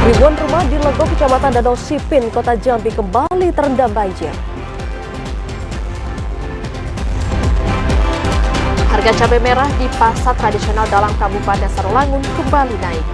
Ribuan rumah di Legok, Kecamatan Danau Sipin, Kota Jambi kembali terendam banjir. Harga cabai merah di pasar tradisional dalam Kabupaten Sarolangun kembali naik.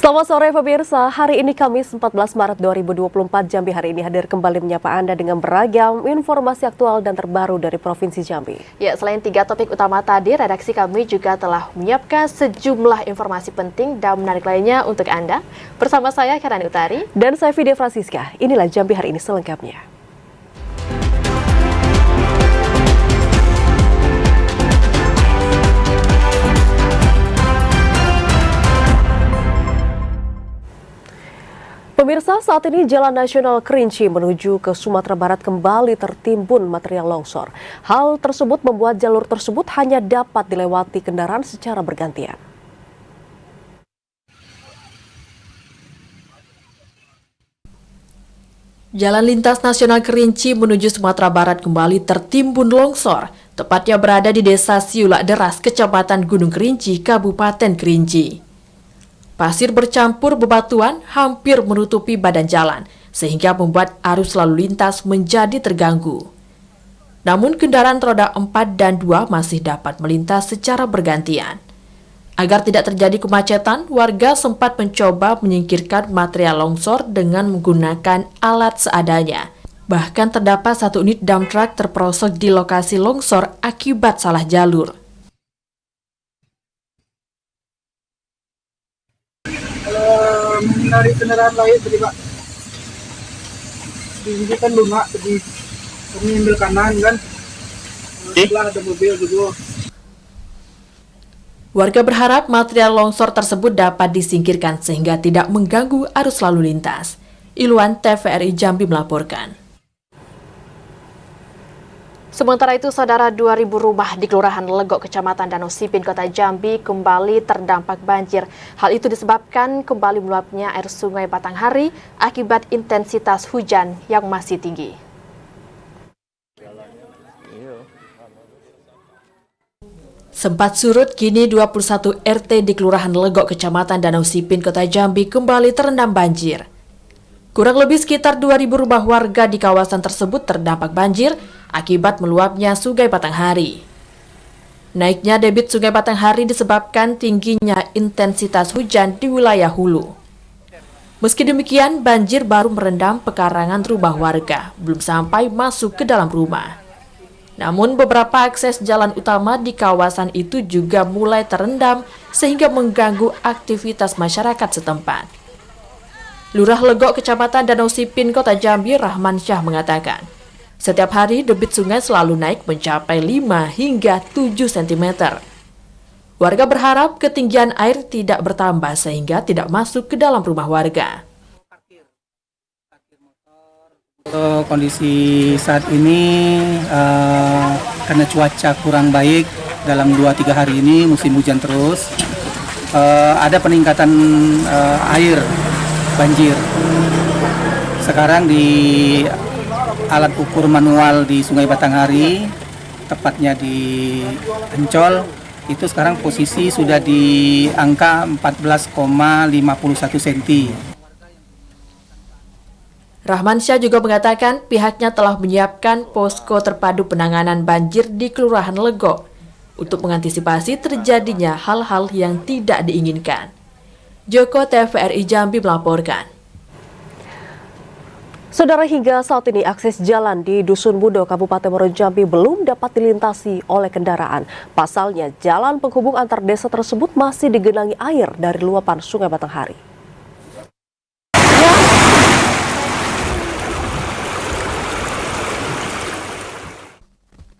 Selamat sore pemirsa, hari ini Kamis 14 Maret 2024, Jambi hari ini hadir kembali menyapa Anda dengan beragam informasi aktual dan terbaru dari Provinsi Jambi. Ya, selain 3 topik utama tadi, redaksi kami juga telah menyiapkan sejumlah informasi penting dan menarik lainnya untuk Anda. Bersama saya, Karen Utari. Dan saya, Vidya Francisca. Inilah Jambi hari ini selengkapnya. Pemirsa, saat ini Jalan Nasional Kerinci menuju ke Sumatera Barat kembali tertimbun material longsor. Hal tersebut membuat jalur tersebut hanya dapat dilewati kendaraan secara bergantian. Jalan lintas nasional Kerinci menuju Sumatera Barat kembali tertimbun longsor, tepatnya berada di Desa Siulak Deras, Kecamatan Gunung Kerinci, Kabupaten Kerinci. Pasir bercampur bebatuan hampir menutupi badan jalan, sehingga membuat arus lalu lintas menjadi terganggu. Namun kendaraan roda 4 dan 2 masih dapat melintas secara bergantian. Agar tidak terjadi kemacetan, warga sempat mencoba menyingkirkan material longsor dengan menggunakan alat seadanya. Bahkan terdapat 1 unit dump truck terperosok di lokasi longsor akibat salah jalur. Menghindari kendaraan lain tadi Pak, ini kan bunga tadi kami ambil kanan kan, sebelah ada mobil juga. Warga berharap material longsor tersebut dapat disingkirkan sehingga tidak mengganggu arus lalu lintas. Iluan, TVRI Jambi melaporkan. Sementara itu, saudara, 2.000 rumah di Kelurahan Legok, Kecamatan Danau Sipin, Kota Jambi kembali terdampak banjir. Hal itu disebabkan kembali meluapnya air Sungai Batanghari akibat intensitas hujan yang masih tinggi. Sempat surut, kini 21 RT di Kelurahan Legok, Kecamatan Danau Sipin, Kota Jambi kembali terendam banjir. Kurang lebih sekitar 2.000 rumah warga di kawasan tersebut terdampak banjir akibat meluapnya Sungai Batanghari. Naiknya debit Sungai Batanghari disebabkan tingginya intensitas hujan di wilayah hulu. Meski demikian, banjir baru merendam pekarangan rumah warga, belum sampai masuk ke dalam rumah. Namun beberapa akses jalan utama di kawasan itu juga mulai terendam sehingga mengganggu aktivitas masyarakat setempat. Lurah Legok, Kecamatan Danau Sipin, Kota Jambi, Rahman Syah mengatakan, setiap hari debit sungai selalu naik mencapai 5 hingga 7 cm. Warga berharap ketinggian air tidak bertambah sehingga tidak masuk ke dalam rumah warga. Kondisi saat ini karena cuaca kurang baik dalam 2-3 hari ini musim hujan terus, ada peningkatan air banjir. Sekarang di alat ukur manual di Sungai Batanghari, tepatnya di Ancol, itu sekarang posisi sudah di angka 14,51 cm. Rahman Syah juga mengatakan pihaknya telah menyiapkan posko terpadu penanganan banjir di Kelurahan Legok untuk mengantisipasi terjadinya hal-hal yang tidak diinginkan. Joko, TVRI Jambi melaporkan. Saudara, hingga saat ini akses jalan di Dusun Budo, Kabupaten Muaro Jambi belum dapat dilintasi oleh kendaraan. Pasalnya, jalan penghubung antar desa tersebut masih digenangi air dari luapan Sungai Batanghari.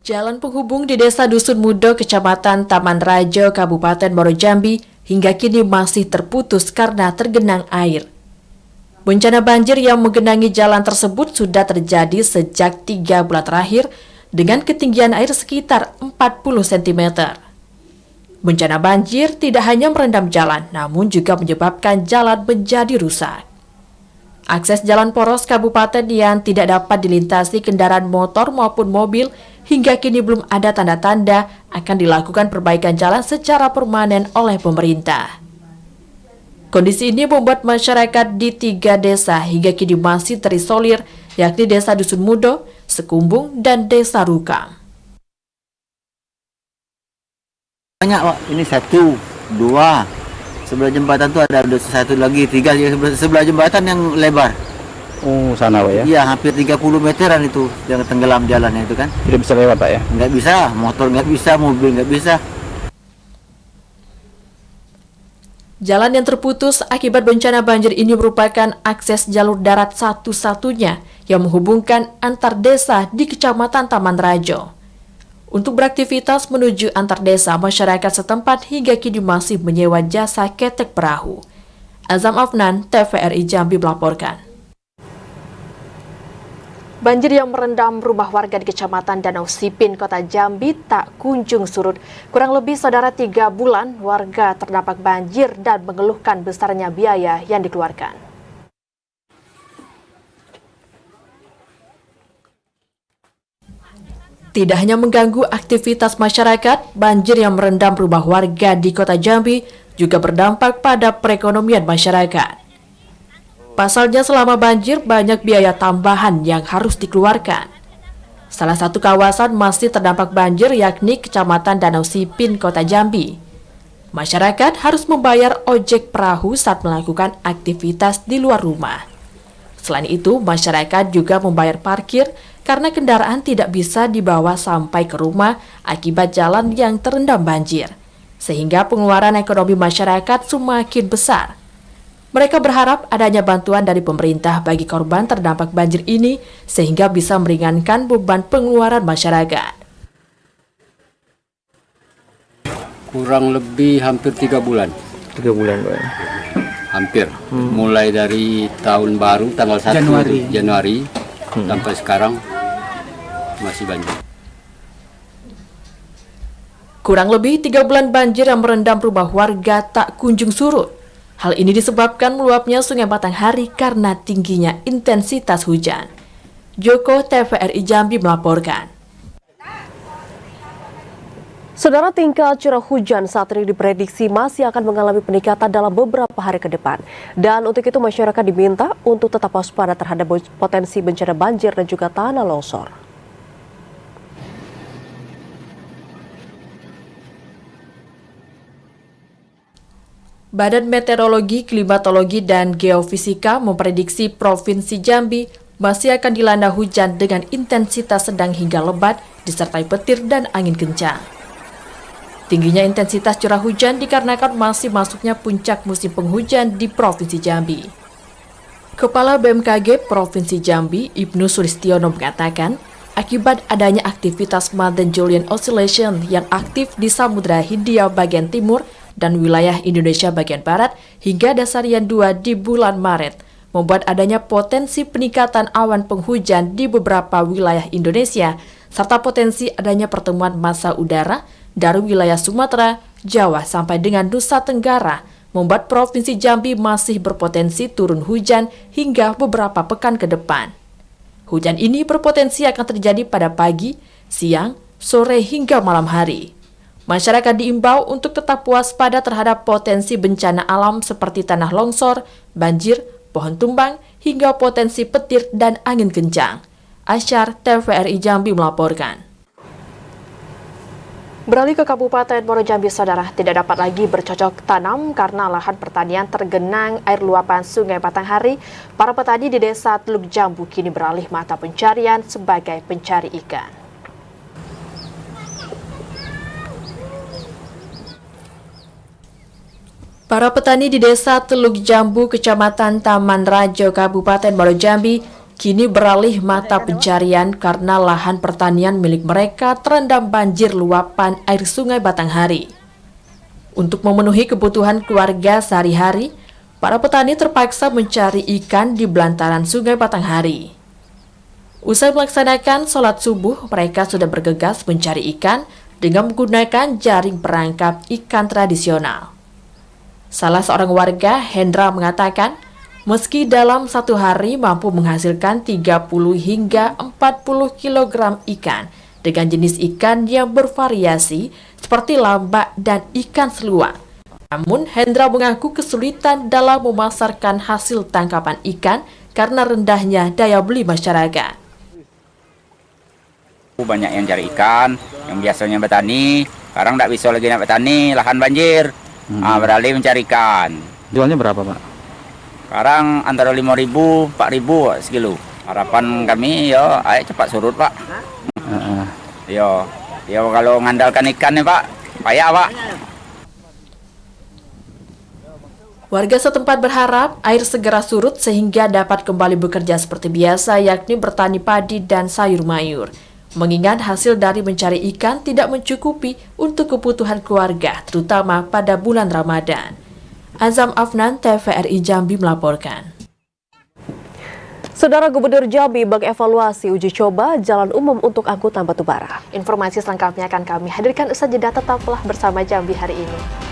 Jalan penghubung di Desa Dusun Budo, Kecamatan Taman Rajo, Kabupaten Muaro Jambi hingga kini masih terputus karena tergenang air. Bencana banjir yang menggenangi jalan tersebut sudah terjadi sejak 3 bulan terakhir dengan ketinggian air sekitar 40 cm. Bencana banjir tidak hanya merendam jalan, namun juga menyebabkan jalan menjadi rusak. Akses jalan poros kabupaten yang tidak dapat dilintasi kendaraan motor maupun mobil hingga kini belum ada tanda-tanda akan dilakukan perbaikan jalan secara permanen oleh pemerintah. Kondisi ini membuat masyarakat di 3 desa hingga kini masih terisolir, yakni Desa Dusun Mudo, Sekumbung, dan Desa Rukang. Banyak, Pak. Ini 1, 2. Sebelah jembatan tuh ada 1 lagi, 3 sebelah jembatan yang lebar. Oh, sana Pak ya? Iya, hampir 30 meteran itu yang tenggelam jalannya itu kan. Tidak bisa lewat Pak ya? Nggak bisa, motor nggak bisa, mobil nggak bisa. Jalan yang terputus akibat bencana banjir ini merupakan akses jalur darat satu-satunya yang menghubungkan antar desa di Kecamatan Taman Rajo. Untuk beraktivitas menuju antar desa, masyarakat setempat hingga kini masih menyewa jasa ketek perahu. Azam Afnan, TVRI Jambi melaporkan. Banjir yang merendam rumah warga di Kecamatan Danau Sipin, Kota Jambi tak kunjung surut. Kurang lebih saudara 3 bulan warga terdampak banjir dan mengeluhkan besarnya biaya yang dikeluarkan. Tidak hanya mengganggu aktivitas masyarakat, banjir yang merendam rumah warga di Kota Jambi juga berdampak pada perekonomian masyarakat. Pasalnya selama banjir banyak biaya tambahan yang harus dikeluarkan. Salah satu kawasan masih terdampak banjir yakni Kecamatan Danau Sipin, Kota Jambi. Masyarakat harus membayar ojek perahu saat melakukan aktivitas di luar rumah. Selain itu, masyarakat juga membayar parkir karena kendaraan tidak bisa dibawa sampai ke rumah akibat jalan yang terendam banjir, sehingga pengeluaran ekonomi masyarakat semakin besar. Mereka berharap adanya bantuan dari pemerintah bagi korban terdampak banjir ini sehingga bisa meringankan beban pengeluaran masyarakat. Kurang lebih hampir 3 bulan. 3 bulan Pak. Hampir. Mulai dari tahun baru tanggal 1 Januari sampai sekarang masih banjir. Kurang lebih 3 bulan banjir yang merendam rumah warga tak kunjung surut. Hal ini disebabkan meluapnya Sungai Batanghari karena tingginya intensitas hujan. Joko, TVRI Jambi melaporkan. Saudara, tingkat curah hujan saat ini diprediksi masih akan mengalami peningkatan dalam beberapa hari ke depan. Dan untuk itu masyarakat diminta untuk tetap waspada terhadap potensi bencana banjir dan juga tanah longsor. Badan Meteorologi, Klimatologi, dan Geofisika memprediksi Provinsi Jambi masih akan dilanda hujan dengan intensitas sedang hingga lebat disertai petir dan angin kencang. Tingginya intensitas curah hujan dikarenakan masih masuknya puncak musim penghujan di Provinsi Jambi. Kepala BMKG Provinsi Jambi, Ibnu Sulistiono mengatakan, akibat adanya aktivitas Mother Julian Oscillation yang aktif di Samudra Hindia bagian timur dan wilayah Indonesia bagian barat hingga dasarian 2 di bulan Maret, membuat adanya potensi peningkatan awan penghujan di beberapa wilayah Indonesia, serta potensi adanya pertemuan massa udara dari wilayah Sumatera, Jawa sampai dengan Nusa Tenggara, membuat Provinsi Jambi masih berpotensi turun hujan hingga beberapa pekan ke depan. Hujan ini berpotensi akan terjadi pada pagi, siang, sore hingga malam hari. Masyarakat diimbau untuk tetap waspada terhadap potensi bencana alam seperti tanah longsor, banjir, pohon tumbang, hingga potensi petir dan angin kencang. Asyar, TVRI Jambi melaporkan. Beralih ke Kabupaten Muaro Jambi, saudara, tidak dapat lagi bercocok tanam karena lahan pertanian tergenang air luapan Sungai Batanghari. Para petani di Desa Teluk Jambu kini beralih mata pencarian sebagai pencari ikan. Para petani di Desa Teluk Jambu, Kecamatan Taman Rajo, Kabupaten Muaro Jambi, kini beralih mata pencarian karena lahan pertanian milik mereka terendam banjir luapan air Sungai Batanghari. Untuk memenuhi kebutuhan keluarga sehari-hari, para petani terpaksa mencari ikan di belantaran Sungai Batanghari. Usai melaksanakan sholat subuh, mereka sudah bergegas mencari ikan dengan menggunakan jaring perangkap ikan tradisional. Salah seorang warga, Hendra, mengatakan Meski dalam satu hari mampu menghasilkan 30 hingga 40 kg ikan dengan jenis ikan yang bervariasi seperti lambak dan ikan seluak. Namun, Hendra mengaku kesulitan dalam memasarkan hasil tangkapan ikan karena rendahnya daya beli masyarakat. Banyak yang cari ikan, yang biasanya bertani, sekarang tidak bisa lagi bertani, lahan banjir, beralih mencari ikan. Jualnya berapa, Pak? Sekarang antara 5.000, 4.000 sekilo. Harapan kami ya, ayo cepat surut, Pak. Yo, kalau ngandalkan ikan nih, Pak, payah, Pak. Warga setempat berharap air segera surut sehingga dapat kembali bekerja seperti biasa, yakni bertani padi dan sayur mayur. Mengingat hasil dari mencari ikan tidak mencukupi untuk kebutuhan keluarga, terutama pada bulan Ramadan. Azam Afnan, TVRI Jambi melaporkan. Saudara Gubernur Jambi mengevaluasi uji coba jalan umum untuk angkutan batubara. Informasi selengkapnya akan kami hadirkan usai jeda, tetaplah bersama Jambi hari ini.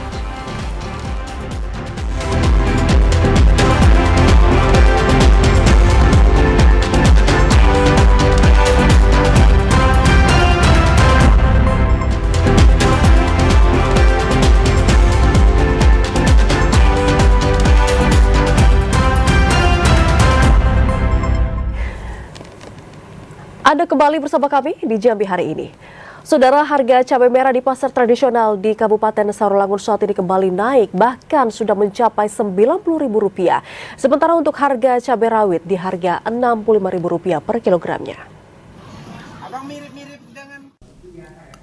Anda kembali bersama kami di Jambi hari ini. Saudara, harga cabai merah di pasar tradisional di Kabupaten Sarolangun saat ini kembali naik, bahkan sudah mencapai Rp90.000. Sementara untuk harga cabai rawit di harga Rp65.000 per kilogramnya.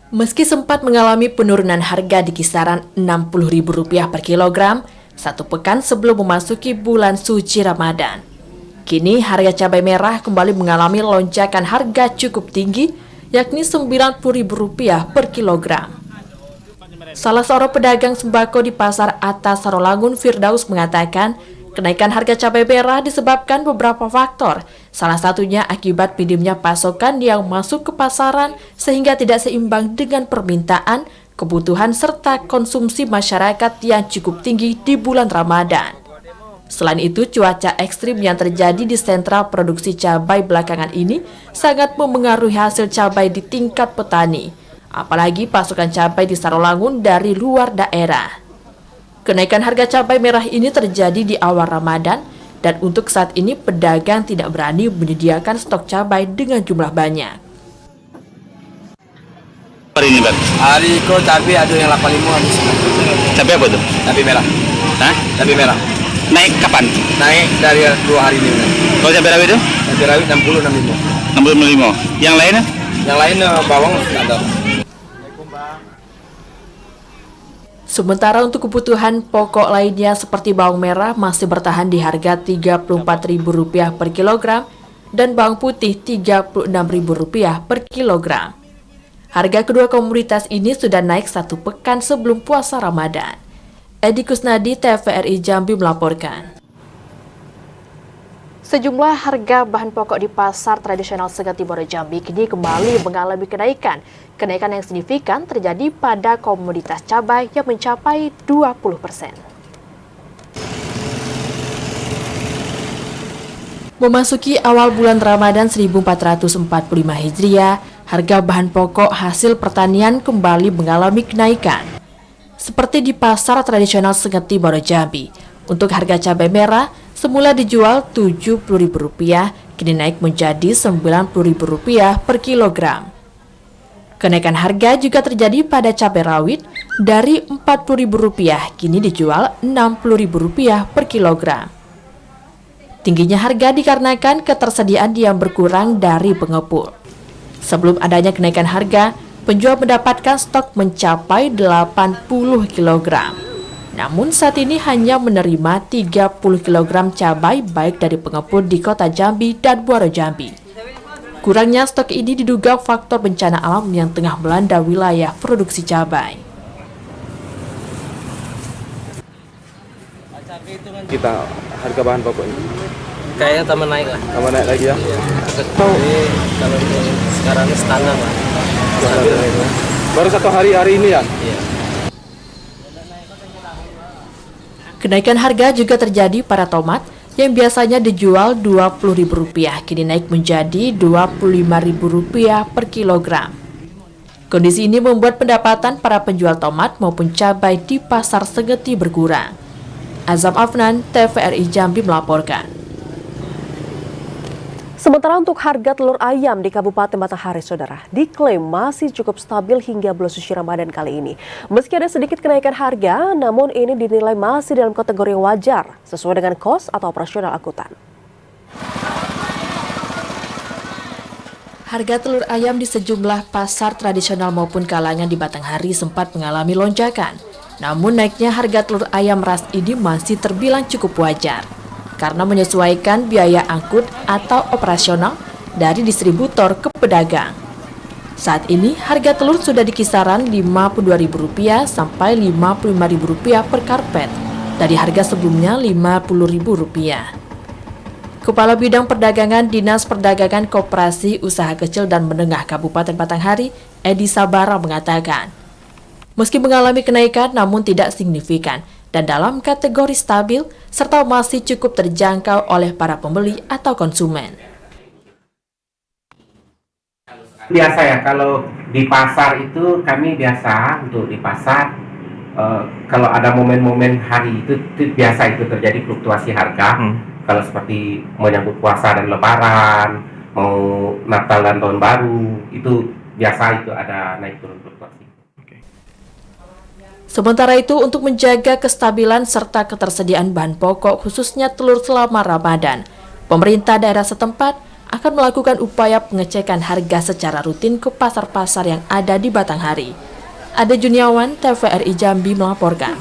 Meski sempat mengalami penurunan harga di kisaran Rp60.000 per kilogram, satu pekan sebelum memasuki bulan suci Ramadan. Kini harga cabai merah kembali mengalami lonjakan harga cukup tinggi, yakni Rp90.000 per kilogram. Salah seorang pedagang sembako di Pasar Atas Sarolangun, Firdaus, mengatakan kenaikan harga cabai merah disebabkan beberapa faktor. Salah satunya akibat minimnya pasokan yang masuk ke pasaran sehingga tidak seimbang dengan permintaan, kebutuhan serta konsumsi masyarakat yang cukup tinggi di bulan Ramadan. Selain itu, cuaca ekstrim yang terjadi di sentra produksi cabai belakangan ini sangat memengaruhi hasil cabai di tingkat petani, apalagi pasokan cabai di Sarolangun dari luar daerah. Kenaikan harga cabai merah ini terjadi di awal Ramadan, dan untuk saat ini pedagang tidak berani menyediakan stok cabai dengan jumlah banyak. Hari ini, Bang? Hari itu cabai ada yang 85 habis. Cabai apa tuh? Cabai merah. Hah? Cabai merah. Naik kapan? Naik dari 2 hari ini. Kalau cabai rawit itu? Cabai rawit 60 65. 65. Yang lainnya? Yang lain bawang ada. Sementara untuk kebutuhan pokok lainnya seperti bawang merah masih bertahan di harga Rp34.000 per kilogram dan bawang putih Rp36.000 per kilogram. Harga kedua komoditas ini sudah naik satu pekan sebelum puasa Ramadan. Edi Kusnadi, TVRI Jambi melaporkan. Sejumlah harga bahan pokok di pasar tradisional Segatimoro Jambi kini kembali mengalami kenaikan. Kenaikan yang signifikan terjadi pada komoditas cabai yang mencapai 20%. Memasuki awal bulan Ramadan 1445 Hijriah, harga bahan pokok hasil pertanian kembali mengalami kenaikan. Seperti di pasar tradisional Segatimoro Jambi, untuk harga cabai merah semula dijual Rp70.000, kini naik menjadi Rp90.000 per kilogram. Kenaikan harga juga terjadi pada cabai rawit dari Rp40.000, kini dijual Rp60.000 per kilogram. Tingginya harga dikarenakan ketersediaan yang berkurang dari pengepul. Sebelum adanya kenaikan harga, penjual mendapatkan stok mencapai 80 kg. Namun saat ini hanya menerima 30 kg cabai baik dari pengepul di Kota Jambi dan Muaro Jambi. Kurangnya stok ini diduga faktor bencana alam yang tengah melanda wilayah produksi cabai. Kita harga bahan pokok ini Kayaknya tambah naik lah. tambah naik lagi ya? Jadi kalau sekarang ini standar lah. Baru satu hari ini ya? Iya. Kenaikan harga juga terjadi pada tomat yang biasanya dijual Rp20.000 kini naik menjadi Rp25.000 per kilogram. Kondisi ini membuat pendapatan para penjual tomat maupun cabai di pasar Segeti berkurang. Azam Afnan, TVRI Jambi melaporkan. Sementara untuk harga telur ayam di Kabupaten Batanghari, saudara, diklaim masih cukup stabil hingga bulan suci Ramadan kali ini. Meski ada sedikit kenaikan harga, namun ini dinilai masih dalam kategori yang wajar, sesuai dengan kos atau operasional angkutan. Harga telur ayam di sejumlah pasar tradisional maupun kalangan di Batanghari sempat mengalami lonjakan. Namun naiknya harga telur ayam ras ini masih terbilang cukup wajar, karena menyesuaikan biaya angkut atau operasional dari distributor ke pedagang. Saat ini harga telur sudah di kisaran Rp52.000 sampai Rp55.000 per karpet, dari harga sebelumnya Rp50.000. Kepala Bidang Perdagangan Dinas Perdagangan Koperasi Usaha Kecil dan Menengah Kabupaten Batanghari, Edi Sabara mengatakan, meski mengalami kenaikan namun tidak signifikan dan dalam kategori stabil, serta masih cukup terjangkau oleh para pembeli atau konsumen. Biasa ya, kalau di pasar itu kami biasa untuk di pasar, kalau ada momen-momen hari itu biasa itu terjadi fluktuasi harga. Kalau seperti menyambut puasa dan lebaran, mau Natal dan Tahun Baru, itu biasa itu ada naik turun fluktuasi. Sementara itu, untuk menjaga kestabilan serta ketersediaan bahan pokok khususnya telur selama Ramadan, pemerintah daerah setempat akan melakukan upaya pengecekan harga secara rutin ke pasar-pasar yang ada di Batanghari. Ade Juniawan, TVRI Jambi melaporkan.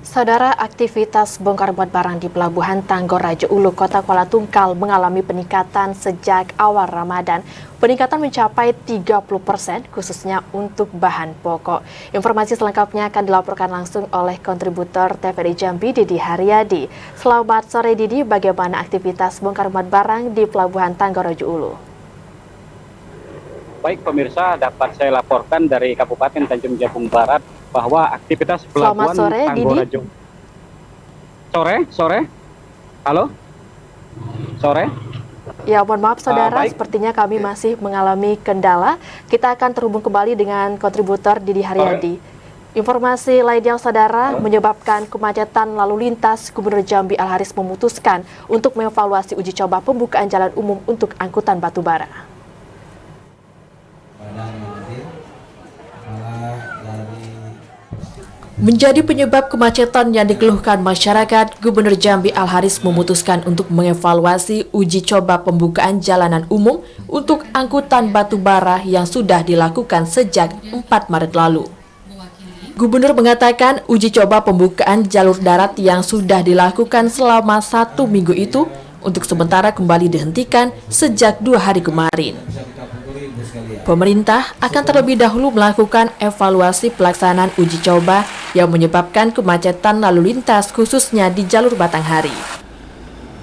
Saudara, aktivitas bongkar muat barang di Pelabuhan Tanggor Raja Ulu, Kota Kuala Tungkal mengalami peningkatan sejak awal Ramadan. Peningkatan mencapai 30% khususnya untuk bahan pokok. Informasi selengkapnya akan dilaporkan langsung oleh kontributor TVRI Jambi, Didi Haryadi. Selamat sore Didi, bagaimana aktivitas bongkar muat barang di Pelabuhan Tanggor Raja Ulu? Baik pemirsa, dapat saya laporkan dari Kabupaten Tanjung Jabung Barat bahwa aktivitas pelabuhan Tanggor Raja. Sore? Halo? Sore? Ya, mohon maaf saudara, sepertinya kami masih mengalami kendala. Kita akan terhubung kembali dengan kontributor Didi Haryadi. Informasi lainnya saudara, menyebabkan kemacetan lalu lintas, Gubernur Jambi Al-Haris memutuskan untuk mengevaluasi uji coba pembukaan jalan umum untuk angkutan batubara. Menjadi penyebab kemacetan yang dikeluhkan masyarakat, Gubernur Jambi Al-Haris memutuskan untuk mengevaluasi uji coba pembukaan jalanan umum untuk angkutan batubara yang sudah dilakukan sejak 4 Maret lalu. Gubernur mengatakan uji coba pembukaan jalur darat yang sudah dilakukan selama 1 minggu itu untuk sementara kembali dihentikan sejak 2 hari kemarin. Pemerintah akan terlebih dahulu melakukan evaluasi pelaksanaan uji coba yang menyebabkan kemacetan lalu lintas khususnya di jalur Batanghari.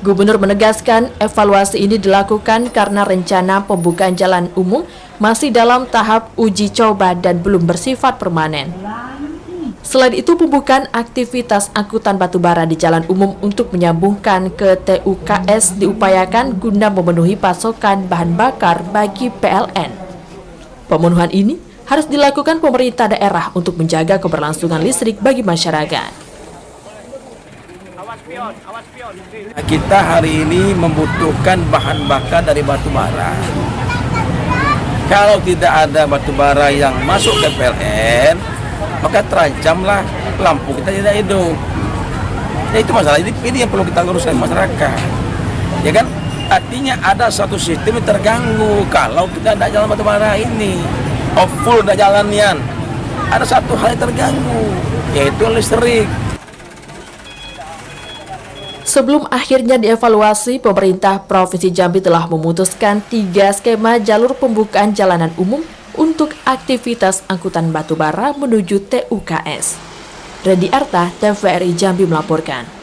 Gubernur menegaskan evaluasi ini dilakukan karena rencana pembukaan jalan umum masih dalam tahap uji coba dan belum bersifat permanen. Selain itu, pembukaan aktivitas angkutan batubara di jalan umum untuk menyambungkan ke TUKS diupayakan guna memenuhi pasokan bahan bakar bagi PLN. Pemenuhan ini harus dilakukan pemerintah daerah untuk menjaga keberlangsungan listrik bagi masyarakat. Kita hari ini membutuhkan bahan bakar dari batubara. Kalau tidak ada batubara yang masuk ke PLN, maka terancamlah lampu kita tidak hidup. Ya itu masalah, ini yang perlu kita luruskan masyarakat. Ya kan? Artinya ada satu sistem yang terganggu kalau kita tidak jalan batubara ini. Full tidak jalannya. Ada satu hal yang terganggu, yaitu listrik. Sebelum akhirnya dievaluasi, pemerintah Provinsi Jambi telah memutuskan 3 skema jalur pembukaan jalanan umum untuk aktivitas angkutan batubara menuju TUKS. Redi Arta, TVRI Jambi melaporkan.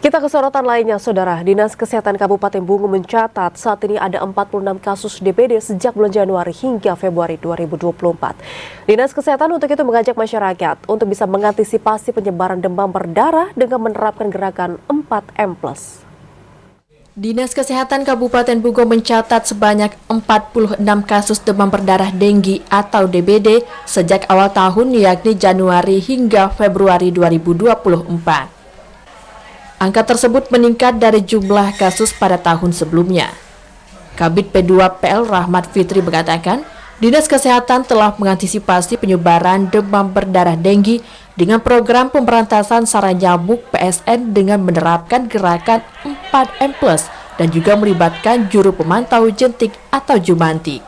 Kita ke sorotan lainnya, Saudara. Dinas Kesehatan Kabupaten Bungu mencatat saat ini ada 46 kasus DBD sejak bulan Januari hingga Februari 2024. Dinas Kesehatan untuk itu mengajak masyarakat untuk bisa mengantisipasi penyebaran demam berdarah dengan menerapkan gerakan 4M+. Dinas Kesehatan Kabupaten Bungo mencatat sebanyak 46 kasus demam berdarah denggi atau DBD sejak awal tahun yakni Januari hingga Februari 2024. Angka tersebut meningkat dari jumlah kasus pada tahun sebelumnya. Kabid P2PL Rahmat Fitri mengatakan, Dinas Kesehatan telah mengantisipasi penyebaran demam berdarah denggi dengan program pemberantasan sarang nyamuk PSN dengan menerapkan gerakan 4M+ dan juga melibatkan juru pemantau jentik atau jumantik.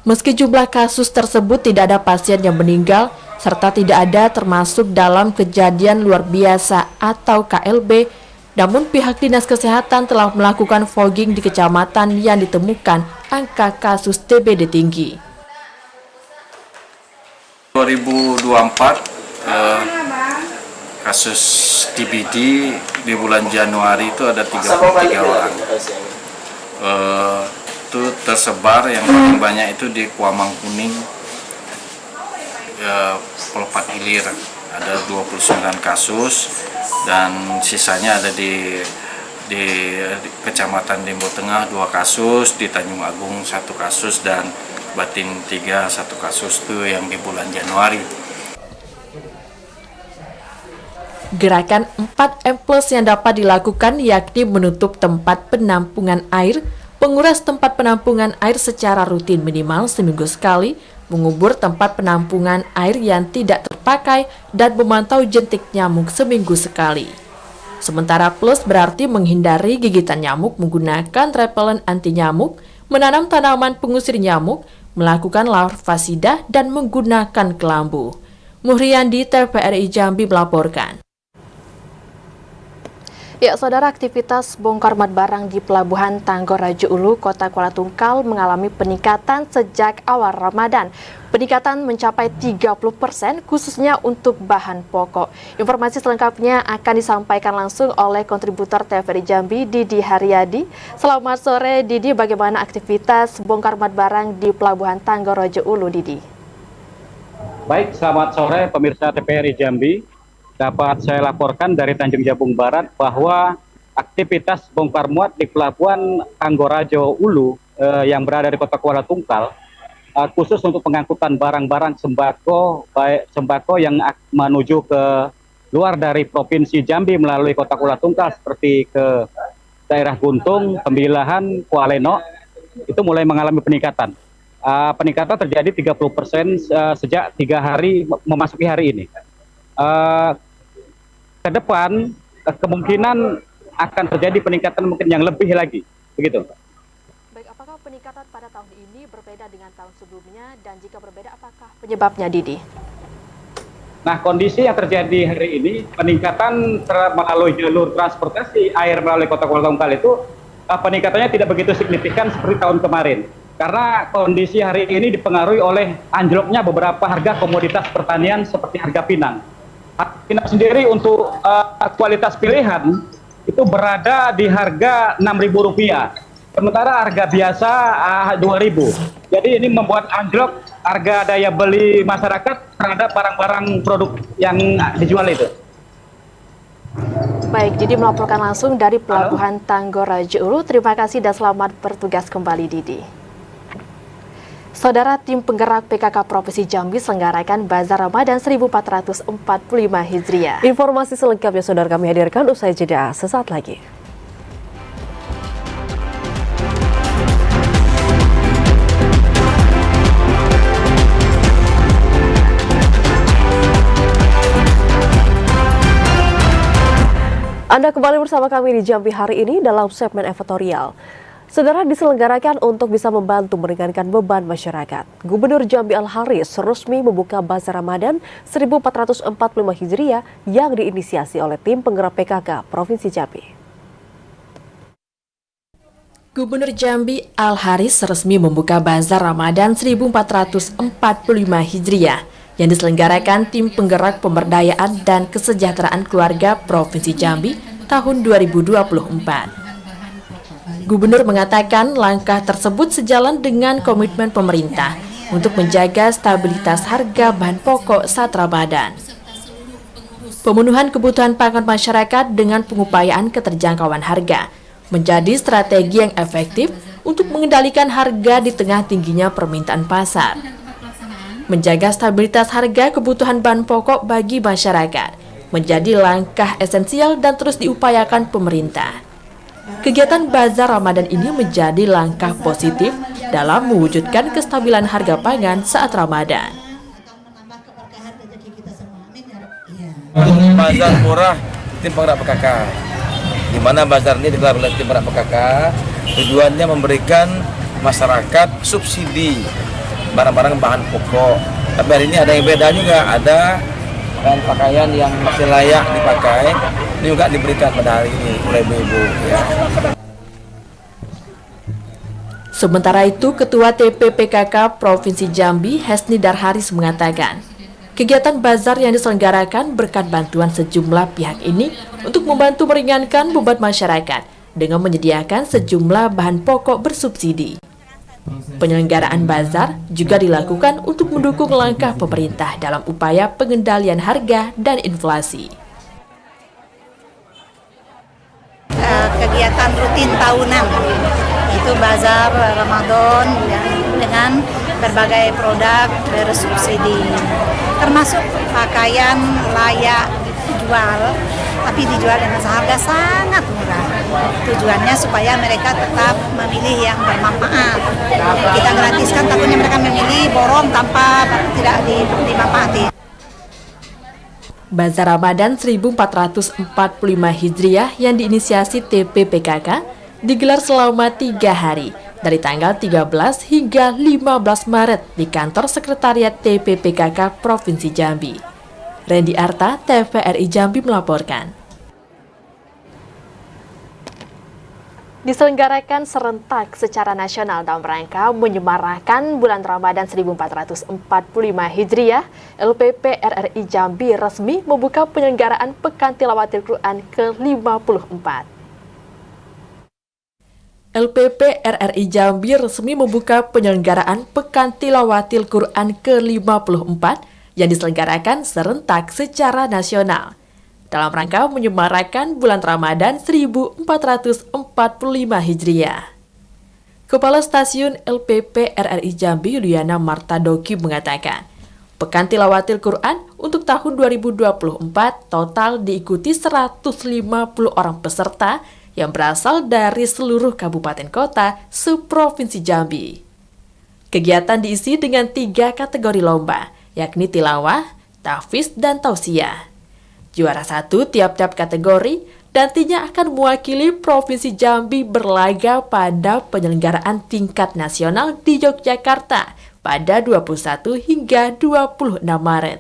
Meski jumlah kasus tersebut tidak ada pasien yang meninggal, serta tidak ada termasuk dalam kejadian luar biasa atau KLB, namun pihak Dinas Kesehatan telah melakukan fogging di kecamatan yang ditemukan angka kasus DBD tinggi. 2024 kasus DBD di bulan Januari itu ada 33 orang. Itu tersebar yang paling banyak itu di Kuamang Kuning, Pelopat Ilir ada 29 kasus dan sisanya ada di Kecamatan Dembo Tengah 2 kasus, di Tanjung Agung 1 kasus dan Batin 1 kasus itu yang di bulan Januari. Gerakan 4M+ yang dapat dilakukan yakni menutup tempat penampungan air, penguras tempat penampungan air secara rutin minimal seminggu sekali, mengubur tempat penampungan air yang tidak terpakai, dan memantau jentik nyamuk seminggu sekali. Sementara plus berarti menghindari gigitan nyamuk menggunakan repelen anti nyamuk, menanam tanaman pengusir nyamuk, melakukan larvasida, dan menggunakan kelambu. Muhriandi, TVRI Jambi melaporkan. Ya, Saudara, aktivitas bongkar muat barang di Pelabuhan Tanggorajo Ulu, Kota Kuala Tungkal mengalami peningkatan sejak awal Ramadan. Peningkatan mencapai 30% khususnya untuk bahan pokok. Informasi selengkapnya akan disampaikan langsung oleh kontributor TVRI Jambi, Didi Haryadi. Selamat sore, Didi. Bagaimana aktivitas bongkar muat barang di Pelabuhan Tanggorajo Ulu, Didi? Baik, selamat sore pemirsa TVRI Jambi. Dapat saya laporkan dari Tanjung Jabung Barat bahwa aktivitas bongkar muat di Pelabuhan Tanggorajo Ulu yang berada di Kota Kuala Tungkal, khusus untuk pengangkutan barang-barang sembako, baik sembako yang menuju ke luar dari Provinsi Jambi melalui Kota Kuala Tungkal seperti ke daerah Guntung, Tembilahan, Kualeno, itu mulai mengalami peningkatan. Peningkatan terjadi 30% sejak 3 hari memasuki hari ini. Ke depan kemungkinan akan terjadi peningkatan mungkin yang lebih lagi, begitu. Baik, apakah peningkatan pada tahun ini berbeda dengan tahun sebelumnya, dan jika berbeda apakah penyebabnya, Didi? Nah, kondisi yang terjadi hari ini, peningkatan melalui jalur transportasi air melalui Kota Kuala Tungkal itu peningkatannya tidak begitu signifikan seperti tahun kemarin. Karena kondisi hari ini dipengaruhi oleh anjloknya beberapa harga komoditas pertanian seperti harga pinang. Pinang sendiri untuk kualitas pilihan itu berada di harga Rp6.000, sementara harga biasa Rp2.000. Jadi ini membuat anjlok harga daya beli masyarakat terhadap barang-barang produk yang dijual itu. Baik, Didi melaporkan langsung dari Pelabuhan Tanggorajo Ulu. Terima kasih dan selamat bertugas kembali, Didi. Saudara, tim penggerak PKK Provinsi Jambi selenggarakan Bazar Ramadan 1445 Hijriah. Informasi selengkapnya Saudara kami hadirkan usai jeda sesaat lagi. Anda kembali bersama kami di Jambi hari ini dalam segmen editorial. Saudara, diselenggarakan untuk bisa membantu meringankan beban masyarakat. Gubernur Jambi Al-Haris resmi membuka Bazar Ramadan 1445 Hijriah yang diinisiasi oleh tim penggerak PKK Provinsi Jambi. Gubernur Jambi Al-Haris resmi membuka Bazar Ramadan 1445 Hijriah yang diselenggarakan Tim Penggerak Pemberdayaan dan Kesejahteraan Keluarga Provinsi Jambi tahun 2024. Gubernur mengatakan langkah tersebut sejalan dengan komitmen pemerintah untuk menjaga stabilitas harga bahan pokok saat Ramadan. Pemenuhan kebutuhan pangan masyarakat dengan pengupayaan keterjangkauan harga menjadi strategi yang efektif untuk mengendalikan harga di tengah tingginya permintaan pasar. Menjaga stabilitas harga kebutuhan bahan pokok bagi masyarakat menjadi langkah esensial dan terus diupayakan pemerintah. Kegiatan Bazar Ramadan ini menjadi langkah positif dalam mewujudkan kestabilan harga pangan saat Ramadan. Bazar murah Tim Penggerak PKK, di mana bazar ini digelar oleh Tim Penggerak PKK, tujuannya memberikan masyarakat subsidi barang-barang bahan pokok. Tapi hari ini ada yang beda juga, ada pakaian yang masih layak dipakai, ini juga diberikan pada hari ini oleh ibu-ibu. Ya. Sementara itu, Ketua TPPKK Provinsi Jambi, Hesni Darharis mengatakan, kegiatan bazar yang diselenggarakan berkat bantuan sejumlah pihak ini untuk membantu meringankan beban masyarakat dengan menyediakan sejumlah bahan pokok bersubsidi. Penyelenggaraan bazar juga dilakukan untuk mendukung langkah pemerintah dalam upaya pengendalian harga dan inflasi. Kegiatan rutin tahunan, itu bazar Ramadan dengan berbagai produk bersubsidi, termasuk pakaian layak dijual, tapi dijual dengan harga sangat murah. Tujuannya supaya mereka tetap memilih yang bermanfaat. Kita gratiskan, takutnya mereka memilih borong tanpa tidak dimanfaati. Bazar Ramadan 1445 Hijriah yang diinisiasi TPPKK digelar selama 3 hari, dari tanggal 13 hingga 15 Maret di kantor Sekretariat TPPKK Provinsi Jambi. Randy Arta, TVRI Jambi melaporkan. Diselenggarakan serentak secara nasional dalam rangka menyemarakan bulan Ramadan 1445 Hijriah, LPP RRI Jambi resmi membuka penyelenggaraan Pekan Tilawatil Quran ke-54. LPP RRI Jambi resmi membuka penyelenggaraan Pekan Tilawatil Quran ke-54 yang diselenggarakan serentak secara nasional dalam rangka menyemarakan bulan Ramadan 1445 Hijriah. Kepala Stasiun LPP RRI Jambi Yuliana Martadoki mengatakan, Pekan Tilawatil Quran untuk tahun 2024 total diikuti 150 orang peserta yang berasal dari seluruh kabupaten kota seprovinsi Jambi. Kegiatan diisi dengan 3 kategori lomba, yakni tilawah, tahfiz, dan tausiah. Juara 1 tiap-tiap kategori nantinya akan mewakili Provinsi Jambi berlaga pada penyelenggaraan tingkat nasional di Yogyakarta pada 21 hingga 26 Maret.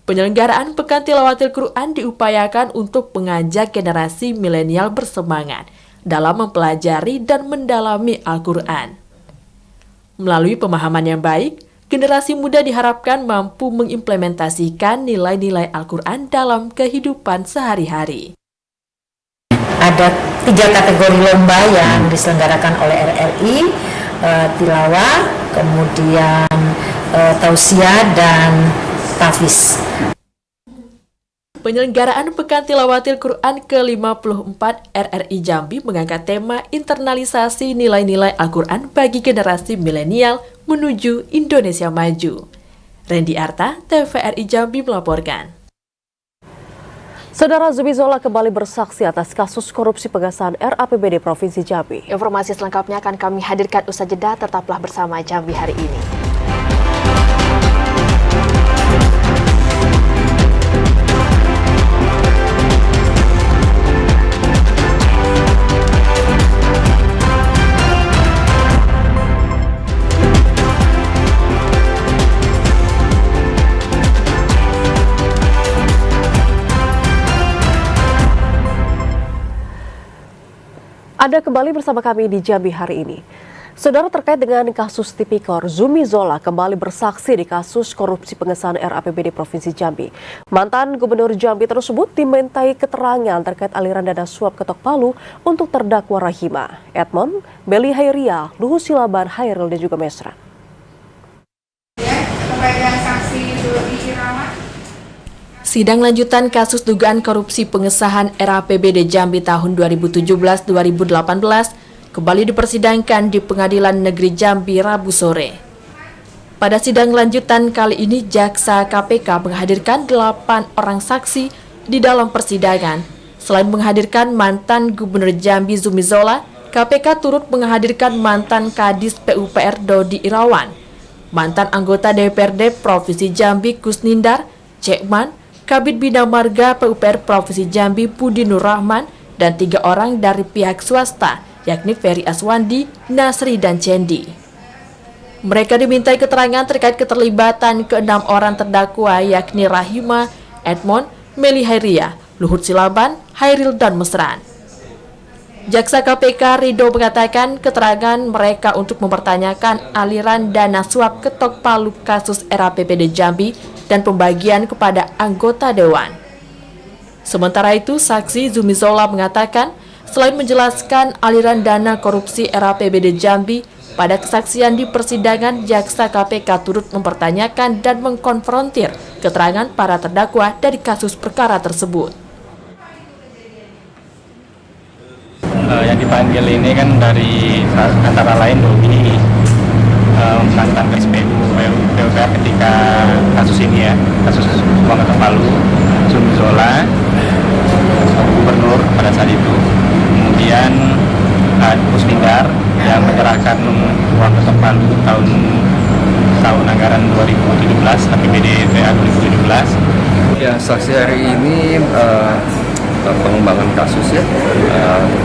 Penyelenggaraan Pekan Tilawatil Quran diupayakan untuk mengajak generasi milenial bersemangat dalam mempelajari dan mendalami Al-Quran. Melalui pemahaman yang baik, generasi muda diharapkan mampu mengimplementasikan nilai-nilai Al-Quran dalam kehidupan sehari-hari. Ada 3 kategori lomba yang diselenggarakan oleh RRI, tilawah, kemudian tausiah, dan tahfiz. Penyelenggaraan Pekan Tilawatil Quran ke-54 RRI Jambi mengangkat tema internalisasi nilai-nilai Al-Quran bagi generasi milenial menuju Indonesia Maju. Randy Arta, TVRI Jambi melaporkan. Saudara Zubizola kembali bersaksi atas kasus korupsi pengesahan RAPBD Provinsi Jambi. Informasi selengkapnya akan kami hadirkan usai jeda, tetaplah bersama Jambi hari ini. Anda kembali bersama kami di Jambi hari ini. Saudara, terkait dengan kasus Tipikor, Zumi Zola kembali bersaksi di kasus korupsi pengesahan RAPBD Provinsi Jambi. Mantan Gubernur Jambi tersebut dimintai keterangan terkait aliran dana suap ketok palu untuk terdakwa Rahima, Edmond, Beli Hairia, Luhut Silaban, Hairil, dan juga Mesra. Sidang lanjutan kasus dugaan korupsi pengesahan RAPBD Jambi tahun 2017-2018 kembali dipersidangkan di Pengadilan Negeri Jambi Rabu sore. Pada sidang lanjutan kali ini, Jaksa KPK menghadirkan 8 orang saksi di dalam persidangan. Selain menghadirkan mantan Gubernur Jambi Zumi Zola, KPK turut menghadirkan mantan Kadis PUPR Dodi Irawan, mantan anggota DPRD Provinsi Jambi Kusnindar, Cekman, Kabid Bina Marga PUPR Provinsi Jambi Budi Nur Rahman, dan 3 orang dari pihak swasta, yakni Ferry Aswandi, Nasri, dan Cendi. Mereka dimintai keterangan terkait keterlibatan ke-6 orang terdakwa, yakni Rahima, Edmond, Meli Hairia, Luhut Silaban, Hairil, dan Mesran. Jaksa KPK Ridho mengatakan keterangan mereka untuk mempertanyakan aliran dana suap ketok palu kasus RAPBD Jambi dan pembagian kepada anggota dewan. Sementara itu, saksi Zumi Zola mengatakan selain menjelaskan aliran dana korupsi RAPBD Jambi, pada kesaksian di persidangan, Jaksa KPK turut mempertanyakan dan mengkonfrontir keterangan para terdakwa dari kasus perkara tersebut. Yang dipanggil ini kan dari antara lain Dodi, mantan PUPR ketika kasus ini ya, kasus uang ketok palu, Zumi Zola, gubernur pada saat itu, kemudian Kusnindar yang menyerahkan uang ketok palu tahun anggaran 2017, APBD TA 2017. Ya, saksi hari ini pengembangan kasus ya,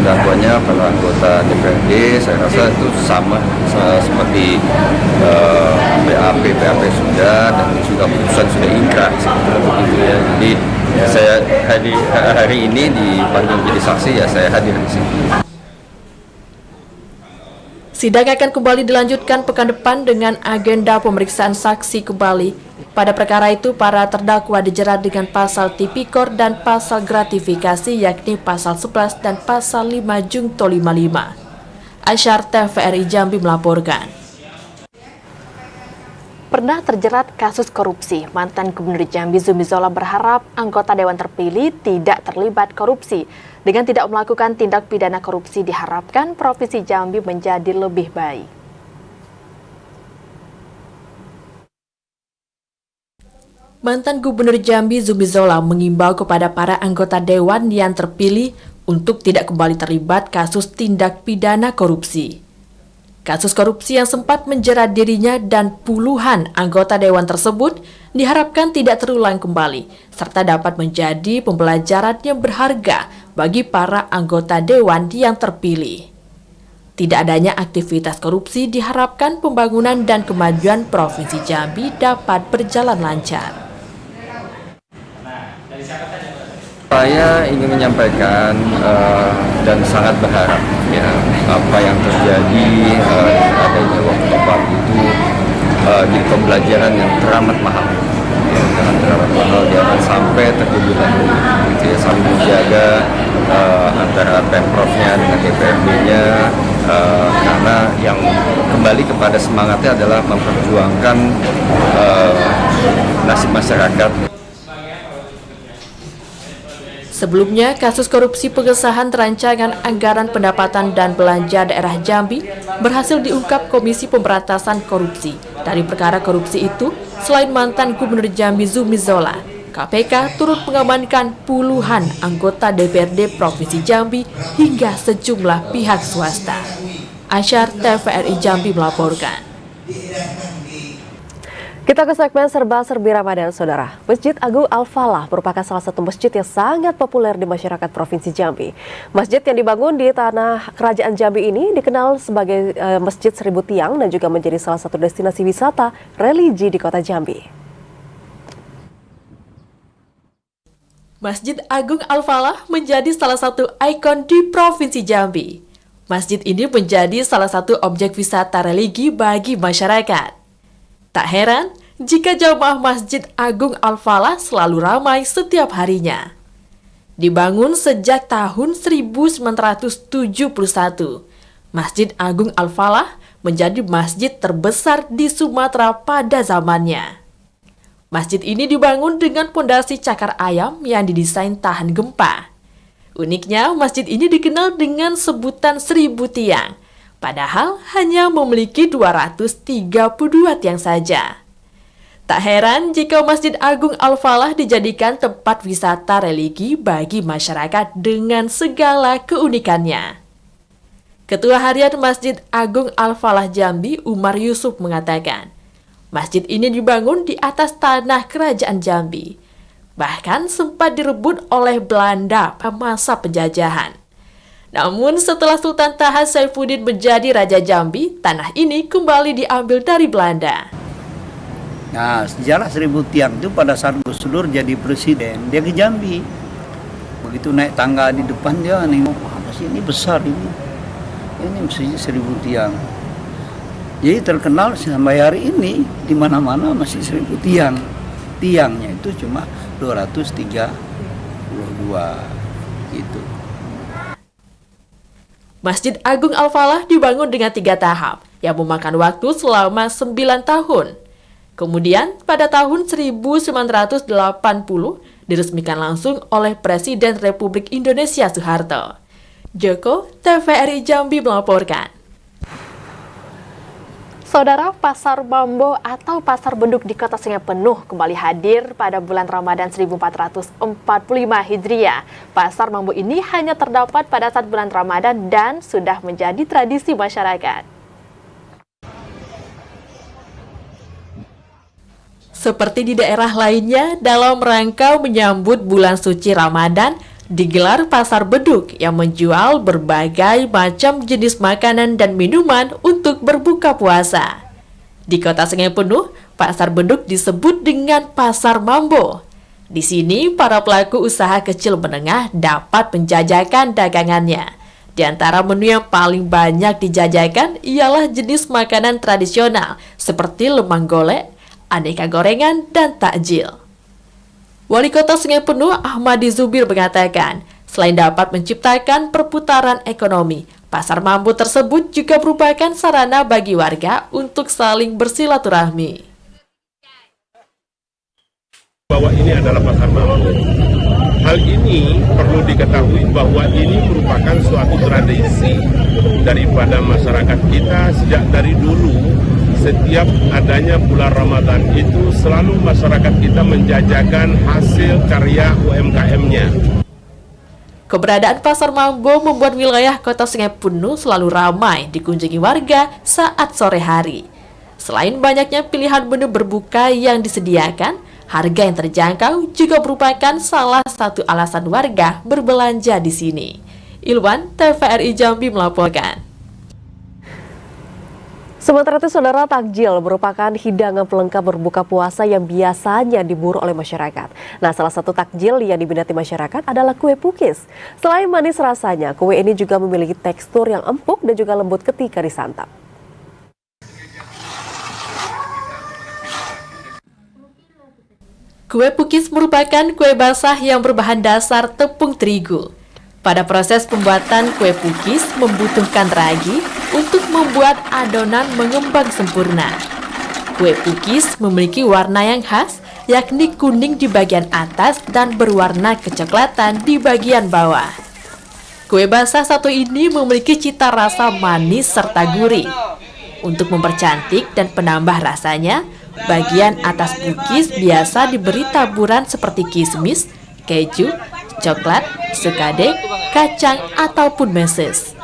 dakwanya para anggota DPRD, saya rasa itu sama seperti BAP sudah, dan juga putusan sudah inkrah sebetulnya begitu ya. Jadi saya hari ini dipanggil menjadi saksi, ya saya hadir di sini. Sidang akan kembali dilanjutkan pekan depan dengan agenda pemeriksaan saksi kembali. Pada perkara itu, para terdakwa dijerat dengan pasal Tipikor dan pasal gratifikasi, yakni pasal 11 dan pasal 5 Jungto 55. Asyar, TVRI Jambi melaporkan. Pernah terjerat kasus korupsi, mantan Gubernur Jambi Zumi Zola berharap anggota Dewan terpilih tidak terlibat korupsi. Dengan tidak melakukan tindak pidana korupsi, diharapkan Provinsi Jambi menjadi lebih baik. Mantan Gubernur Jambi Zumi Zola mengimbau kepada para anggota Dewan yang terpilih untuk tidak kembali terlibat kasus tindak pidana korupsi. Kasus korupsi yang sempat menjerat dirinya dan puluhan anggota Dewan tersebut diharapkan tidak terulang kembali, serta dapat menjadi pembelajaran yang berharga bagi para anggota Dewan yang terpilih. Tidak adanya aktivitas korupsi diharapkan pembangunan dan kemajuan Provinsi Jambi dapat berjalan lancar. Saya ingin menyampaikan dan sangat berharap ya, apa yang terjadi adanya uang ketok palu itu jadi pembelajaran yang teramat mahal. Jangan teramat mahal, jangan sampai terjadi lagi. Gitu ya, saling menjaga antara Pemprovnya dengan DPRD-nya, karena yang kembali kepada semangatnya adalah memperjuangkan nasib masyarakat. Sebelumnya, kasus korupsi pengesahan rancangan anggaran pendapatan dan belanja daerah Jambi berhasil diungkap Komisi Pemberantasan Korupsi. Dari perkara korupsi itu, selain mantan Gubernur Jambi Zumi Zola, KPK turut mengamankan puluhan anggota DPRD Provinsi Jambi hingga sejumlah pihak swasta. Asyar, TVRI Jambi melaporkan. Kita ke segmen serba-serbi Ramadan, Saudara. Masjid Agung Al-Falah merupakan salah satu masjid yang sangat populer di masyarakat Provinsi Jambi. Masjid yang dibangun di tanah Kerajaan Jambi ini dikenal sebagai Masjid Seribu Tiang dan juga menjadi salah satu destinasi wisata religi di kota Jambi. Masjid Agung Al-Falah menjadi salah satu ikon di Provinsi Jambi. Masjid ini menjadi salah satu objek wisata religi bagi masyarakat. Tak heran jika jamaah Masjid Agung Al-Falah selalu ramai setiap harinya. Dibangun sejak tahun 1971, Masjid Agung Al-Falah menjadi masjid terbesar di Sumatera pada zamannya. Masjid ini dibangun dengan pondasi cakar ayam yang didesain tahan gempa. Uniknya, masjid ini dikenal dengan sebutan 1000 tiang, padahal hanya memiliki 232 tiang saja. Tak heran jika Masjid Agung Al-Falah dijadikan tempat wisata religi bagi masyarakat dengan segala keunikannya. Ketua Harian Masjid Agung Al-Falah Jambi, Umar Yusuf, mengatakan, masjid ini dibangun di atas tanah Kerajaan Jambi. Bahkan sempat direbut oleh Belanda pada masa penjajahan. Namun setelah Sultan Taha Saifuddin menjadi Raja Jambi, tanah ini kembali diambil dari Belanda. Nah, sejarah 1000 tiang itu pada saat Gus Dur jadi presiden, dia ke Jambi. Begitu naik tangga di depan dia nengok, apa sih ini besar ini. Ini masjid 1000 tiang. Jadi terkenal sampai hari ini di mana-mana masih 1000 tiang. Tiangnya itu cuma 232 gitu. Masjid Agung Al-Falah dibangun dengan 3 tahap yang memakan waktu selama 9 tahun. Kemudian pada tahun 1980 diresmikan langsung oleh Presiden Republik Indonesia Soeharto. Joko, TVRI Jambi melaporkan. Saudara, Pasar Mambo atau Pasar Beduk di Kota Sungai Penuh kembali hadir pada bulan Ramadan 1445 Hijriah. Pasar Mambo ini hanya terdapat pada saat bulan Ramadan dan sudah menjadi tradisi masyarakat. Seperti di daerah lainnya, dalam rangka menyambut bulan suci Ramadan, digelar Pasar Beduk yang menjual berbagai macam jenis makanan dan minuman untuk berbuka puasa. Di Kota Sungai Penuh, Pasar Beduk disebut dengan Pasar Mambo. Di sini, para pelaku usaha kecil menengah dapat menjajakan dagangannya. Di antara menu yang paling banyak dijajakan ialah jenis makanan tradisional seperti lemang golek, aneka gorengan, dan takjil. Wali Kota Sungai Penuh Ahmadi Zubir mengatakan, selain dapat menciptakan perputaran ekonomi, Pasar Mambo tersebut juga merupakan sarana bagi warga untuk saling bersilaturahmi. Bahwa ini adalah Pasar Mambo. Hal ini perlu diketahui bahwa ini merupakan suatu tradisi daripada masyarakat kita sejak dari dulu. Setiap adanya bulan Ramadan itu selalu masyarakat kita menjajakan hasil karya UMKM-nya. Keberadaan Pasar Mambo membuat wilayah Kota Sungai Penuh selalu ramai dikunjungi warga saat sore hari. Selain banyaknya pilihan menu berbuka yang disediakan, harga yang terjangkau juga merupakan salah satu alasan warga berbelanja di sini. Ilwan, TVRI Jambi melaporkan. Sementara itu, saudara, takjil merupakan hidangan pelengkap berbuka puasa yang biasanya diburu oleh masyarakat. Nah, salah satu takjil yang diminati masyarakat adalah kue pukis. Selain manis rasanya, kue ini juga memiliki tekstur yang empuk dan juga lembut ketika disantap. Kue pukis merupakan kue basah yang berbahan dasar tepung terigu. Pada proses pembuatan kue pukis membutuhkan ragi untuk membuat adonan mengembang sempurna. Kue pukis memiliki warna yang khas, yakni kuning di bagian atas dan berwarna kecoklatan di bagian bawah. Kue basah satu ini memiliki cita rasa manis serta gurih. Untuk mempercantik dan penambah rasanya, bagian atas pukis biasa diberi taburan seperti kismis, keju, coklat, sekadek, kacang, ataupun meses.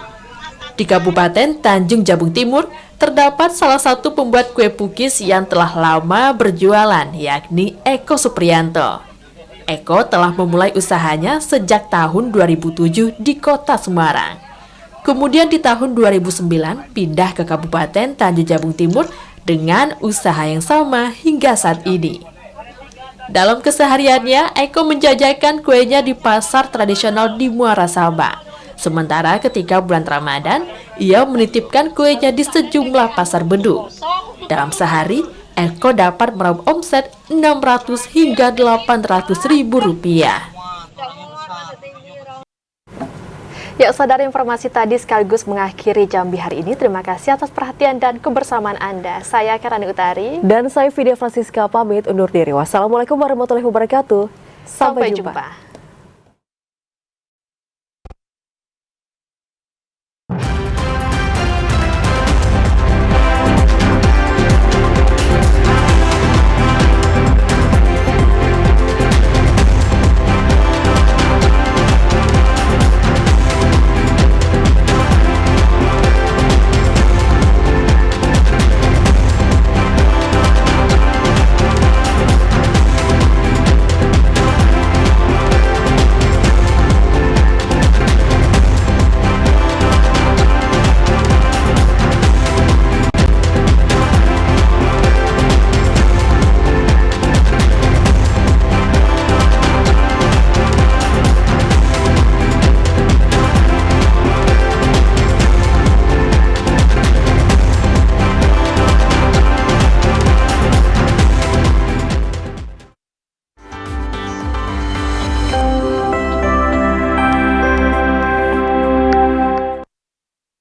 Di Kabupaten Tanjung Jabung Timur, terdapat salah satu pembuat kue pukis yang telah lama berjualan, yakni Eko Supriyanto. Eko telah memulai usahanya sejak tahun 2007 di Kota Semarang. Kemudian di tahun 2009 pindah ke Kabupaten Tanjung Jabung Timur dengan usaha yang sama hingga saat ini. Dalam kesehariannya, Eko menjajakan kuenya di pasar tradisional di Muara Sabah. Sementara ketika bulan Ramadan, ia menitipkan kuenya di sejumlah pasar beduk. Dalam sehari, Eko dapat meraup omset 600 hingga 800 ribu rupiah. Ya, saudara, informasi tadi sekaligus mengakhiri Jambi hari ini. Terima kasih atas perhatian dan kebersamaan Anda. Saya Karani Utari. Dan saya Vidya Francisca pamit undur diri. Wassalamualaikum warahmatullahi wabarakatuh. Sampai jumpa.